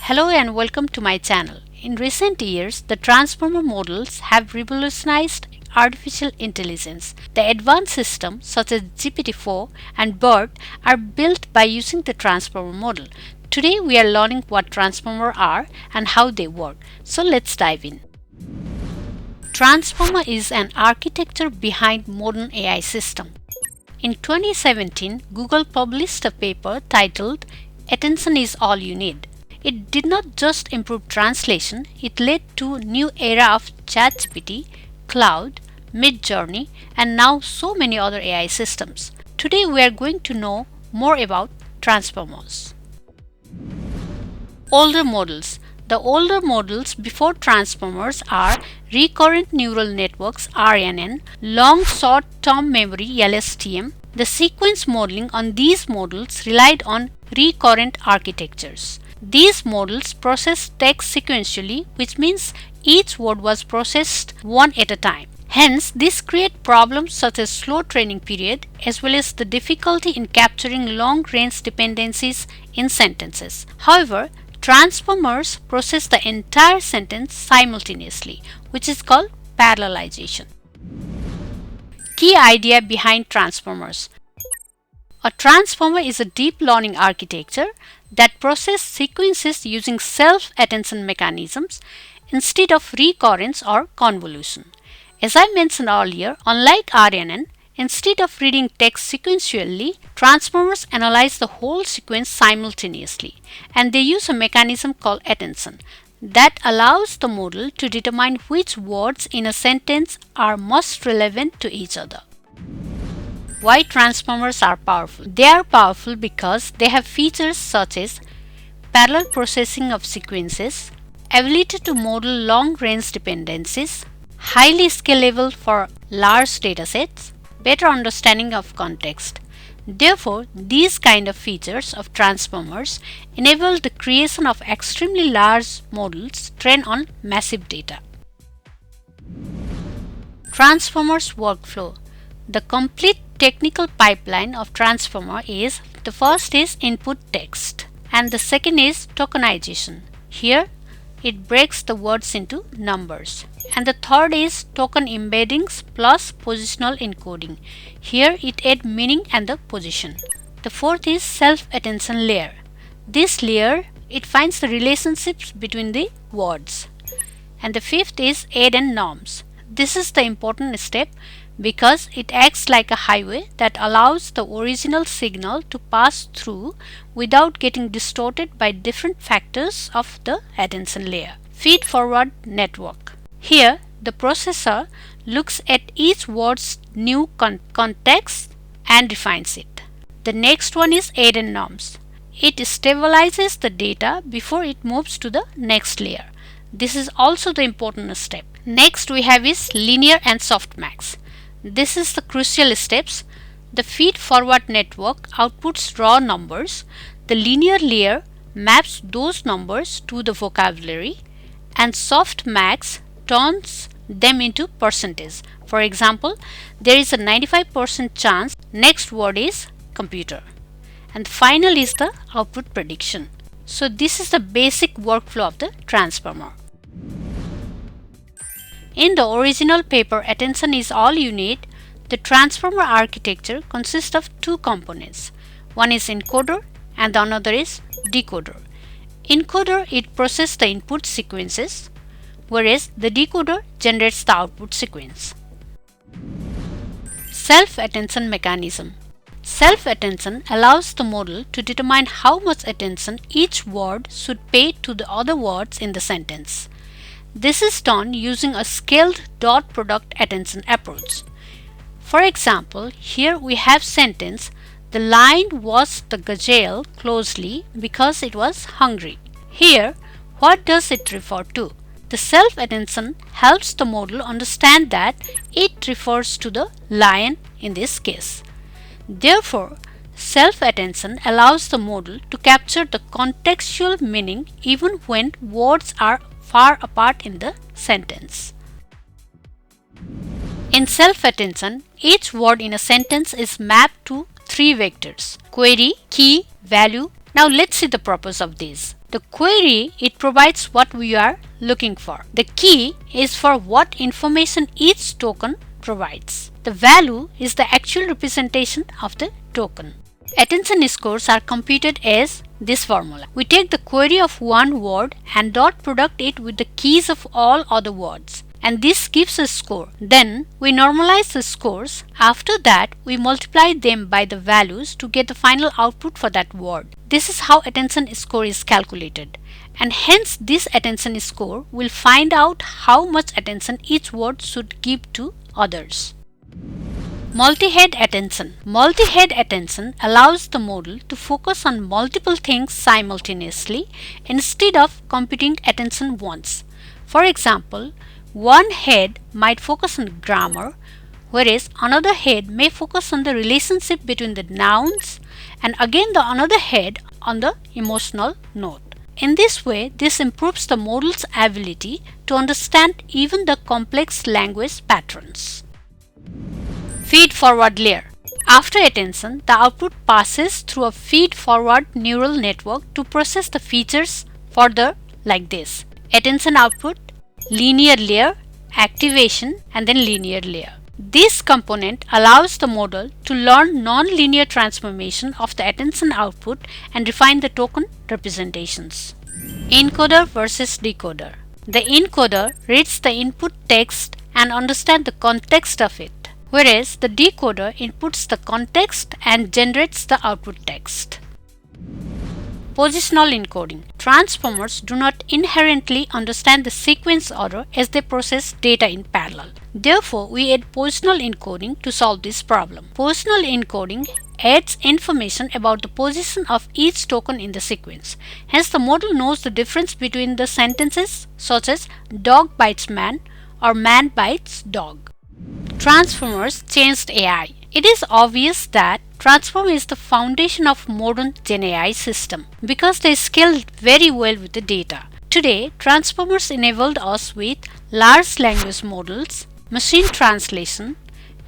Hello and welcome to my channel. In recent years, the transformer models have revolutionized artificial intelligence. The advanced systems such as GPT-4 and BERT are built by using the transformer model. Today we are learning what transformers are and how they work. So let's dive in. Transformer is an architecture behind modern AI system. In 2017, Google published a paper titled "Attention is All You Need." It did not just improve translation, it led to a new era of ChatGPT, Cloud, Midjourney, and now so many other AI systems. Today we are going to know more about transformers. Older models. The older models before transformers are recurrent neural networks (RNN), long short-term memory (LSTM). The sequence modeling on these models relied on recurrent architectures. These models process text sequentially, which means each word was processed one at a time. Hence, this creates problems such as slow training period as well as the difficulty in capturing long-range dependencies in sentences. However, transformers process the entire sentence simultaneously, which is called parallelization. Key idea behind transformers. A transformer is a deep learning architecture that processes sequences using self-attention mechanisms instead of recurrence or convolution. As I mentioned earlier, unlike RNN, instead of reading text sequentially, transformers analyze the whole sequence simultaneously, and they use a mechanism called attention that allows the model to determine which words in a sentence are most relevant to each other. Why transformers are powerful? They are powerful because they have features such as parallel processing of sequences, ability to model long-range dependencies, highly scalable for large datasets, better understanding of context. Therefore, these kind of features of transformers enable the creation of extremely large models trained on massive data. Transformers workflow. The complete technical pipeline of transformer is: the first is input text and the second is tokenization. Here it breaks the words into numbers. And the third is token embeddings plus positional encoding. Here it adds meaning and the position. The fourth is self-attention layer. This layer, it finds the relationships between the words. And the fifth is add and norms. This is the important step because it acts like a highway that allows the original signal to pass through without getting distorted by different factors of the attention layer. Feed-forward network. Here, the processor looks at each word's new context and refines it. The next one is add and norms. It stabilizes the data before it moves to the next layer. This is also the important step. Next we have is linear and softmax. This is the crucial steps. The feed-forward network outputs raw numbers. The linear layer maps those numbers to the vocabulary, and softmax turns them into percentage. For example, there is a 95% chance next word is computer. And final is the output prediction. So this is the basic workflow of the transformer. In the original paper "Attention is All You Need," the transformer architecture consists of two components. One is encoder and the another is decoder. Encoder, it processes the input sequences, whereas the decoder generates the output sequence. Self-attention mechanism. Self-attention allows the model to determine how much attention each word should pay to the other words in the sentence. This is done using a scaled dot product attention approach. For example, here we have sentence: the lion watched the gazelle closely because it was hungry. Here, what does it refer to? The self-attention helps the model understand that it refers to the lion in this case. Therefore, self-attention allows the model to capture the contextual meaning even when words are far apart in the sentence. In self-attention, each word in a sentence is mapped to three vectors: query, key, value. Now let's see the purpose of these. The query, it provides what we are looking for. The key is for what information each token provides. The value is the actual representation of the token. Attention scores are computed as this formula. We take the query of one word and dot product it with the keys of all other words, and this gives a score. Then we normalize the scores. After that, we multiply them by the values to get the final output for that word. This is how attention score is calculated, and hence this attention score will find out how much attention each word should give to others. Multi-head attention. Multi-head attention allows the model to focus on multiple things simultaneously instead of computing attention once. For example, one head might focus on grammar, whereas another head may focus on the relationship between the nouns, and again the another head on the emotional note. In this way, this improves the model's ability to understand even the complex language patterns. Feed-forward layer. After attention, the output passes through a feed-forward neural network to process the features further like this: attention output, linear layer, activation, and then linear layer. This component allows the model to learn non-linear transformation of the attention output and refine the token representations. Encoder versus decoder. The encoder reads the input text and understands the context of it, whereas the decoder inputs the context and generates the output text. Positional encoding. Transformers do not inherently understand the sequence order as they process data in parallel. Therefore, we add positional encoding to solve this problem. Positional encoding adds information about the position of each token in the sequence. Hence, the model knows the difference between the sentences such as dog bites man or man bites dog. Transformers changed AI. It is obvious that Transformer is the foundation of modern GenAI system because they scale very well with the data. Today, Transformers enabled us with large language models, machine translation,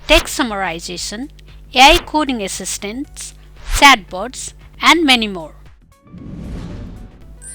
text summarization, AI coding assistants, chatbots, and many more.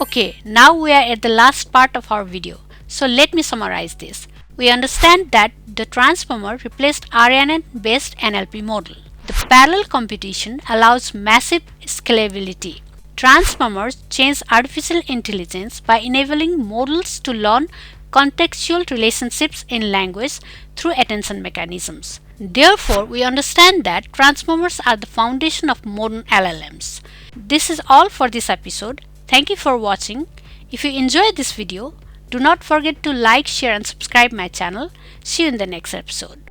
Okay, now we are at the last part of our video. So let me summarize this. We understand that the Transformer replaced RNN-based NLP model. The parallel computation allows massive scalability. Transformers change artificial intelligence by enabling models to learn contextual relationships in language through attention mechanisms. Therefore, we understand that Transformers are the foundation of modern LLMs. This is all for this episode. Thank you for watching. If you enjoyed this video, do not forget to like, share and subscribe my channel. See you in the next episode.